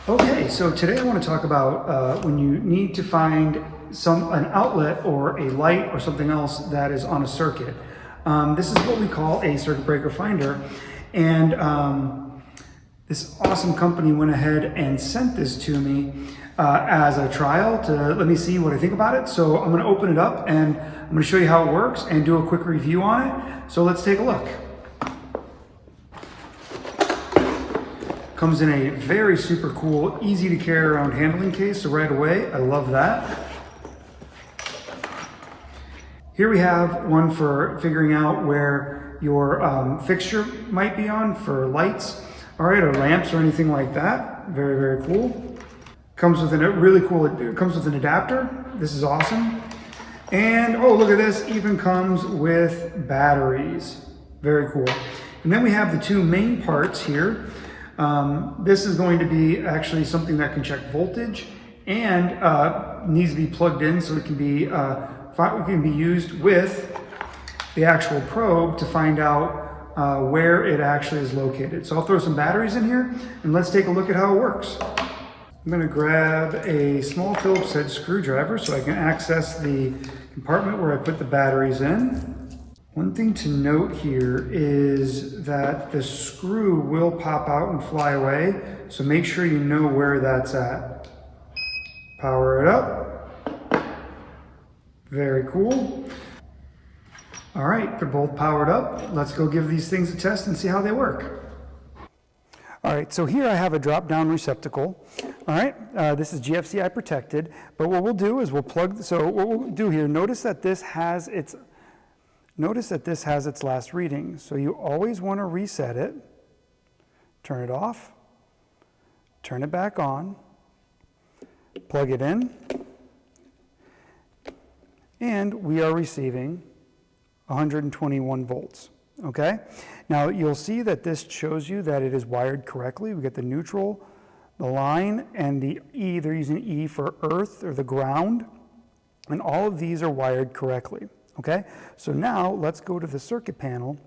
Okay, so today I want to talk about when you need to find an outlet or a light or something else that is on a circuit. This is what we call a circuit breaker finder, and this awesome company went ahead and sent this to me as a trial to let me see what I think about it. So I'm going to open it up and I'm going to show you how it works and do a quick review on it. So let's take a look. Comes in a very super cool, easy to carry around handling case, so right away, I love that. Here we have one for figuring out where your fixture might be on for lights, all right, or lamps or anything like that. Very, very cool. Comes with it comes with an adapter. This is awesome. And oh, look at this, even comes with batteries. Very cool. And then we have the two main parts here. This is going to be actually something that can check voltage and needs to be plugged in so it can be used with the actual probe to find out where it actually is located. So I'll throw some batteries in here and let's take a look at how it works. I'm going to grab a small Phillips head screwdriver so I can access the compartment where I put the batteries in. One thing to note here is that the screw will pop out and fly away, so make sure you know where that's at. Power it up. Very cool. All right, they're both powered up. Let's go give these things a test and see how they work. All right, so here I have a drop-down receptacle. All right, this is GFCI protected, but what we'll do is what we'll do here, notice that this has its last reading. So you always want to reset it, turn it off, turn it back on, plug it in, and we are receiving 121 volts, okay? Now you'll see that this shows you that it is wired correctly. We get the neutral, the line, and the E. They're using E for earth or the ground, and all of these are wired correctly. Okay, so now let's go to the circuit panel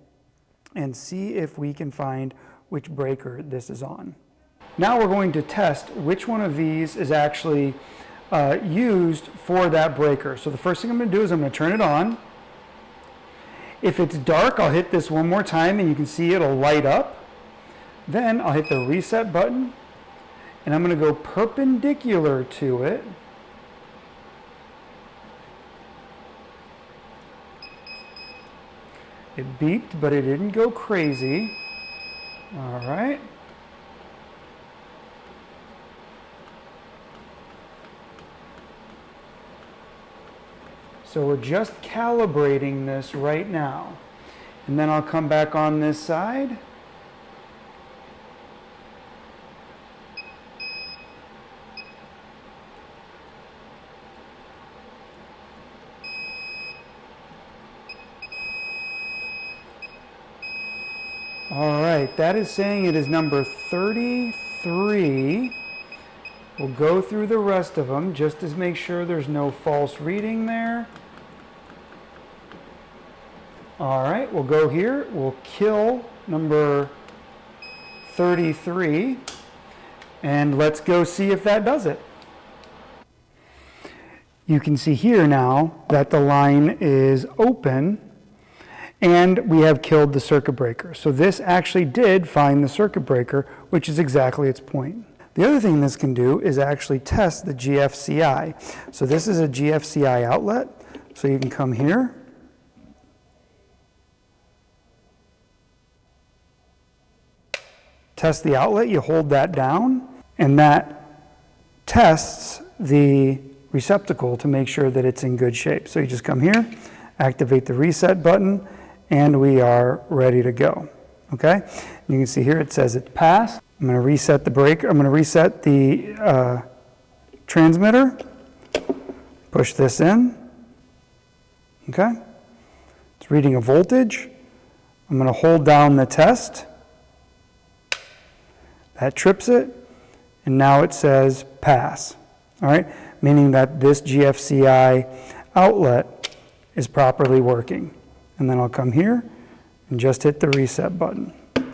and see if we can find which breaker this is on. Now we're going to test which one of these is actually used for that breaker. So the first thing I'm going to do is I'm going to turn it on. If it's dark, I'll hit this one more time and you can see it'll light up. Then I'll hit the reset button and I'm going to go perpendicular to it. It beeped, but it didn't go crazy. All right. So we're just calibrating this right now. And then I'll come back on this side. All right, that is saying it is number 33. We'll go through the rest of them just to make sure there's no false reading there. All right, we'll go here. We'll kill number 33. And let's go see if that does it. You can see here now that the line is open. And we have killed the circuit breaker. So this actually did find the circuit breaker, which is exactly its point. The other thing this can do is actually test the GFCI. So this is a GFCI outlet. So you can come here. Test the outlet, you hold that down, and that tests the receptacle to make sure that it's in good shape. So you just come here, activate the reset button, and we are ready to go, okay? You can see here it says it's passed. I'm gonna reset the breaker. I'm gonna reset the transmitter, push this in, okay? It's reading a voltage. I'm gonna hold down the test. That trips it, and now it says pass, all right? Meaning that this GFCI outlet is properly working. And then I'll come here and just hit the reset button,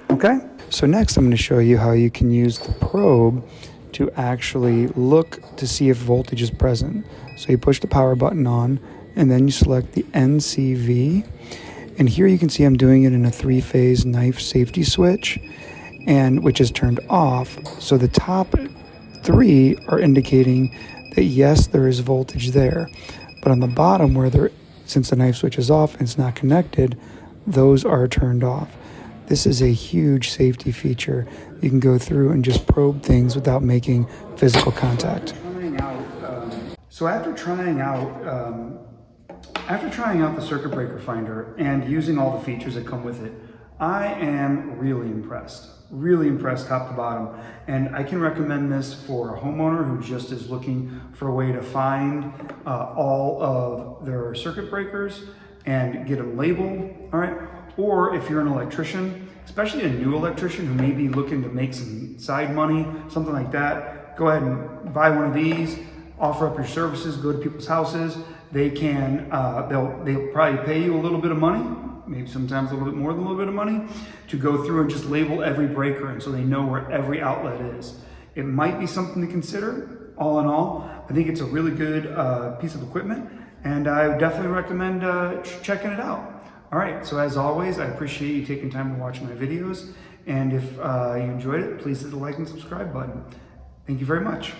okay? So next I'm going to show you how you can use the probe to actually look to see if voltage is present. So you push the power button on, and then you select the NCV. And here you can see I'm doing it in a 3-phase knife safety switch, and which is turned off. So the top 3 are indicating that yes, there is voltage there. But on the bottom where since the knife switch is off and it's not connected, those are turned off. This is a huge safety feature. You can go through and just probe things without making physical contact. So after trying out the circuit breaker finder and using all the features that come with it, I am really impressed top to bottom. And I can recommend this for a homeowner who just is looking for a way to find all of their circuit breakers and get them labeled, all right? Or if you're an electrician, especially a new electrician who may be looking to make some side money, something like that, go ahead and buy one of these, offer up your services, go to people's houses. They can, they'll probably pay you a little bit of money, maybe sometimes a little bit more than a little bit of money, to go through and just label every breaker, and so they know where every outlet is. It might be something to consider. All in all, I think it's a really good piece of equipment, and I would definitely recommend checking it out. All right, so as always, I appreciate you taking time to watch my videos, and if you enjoyed it, please hit the like and subscribe button. Thank you very much.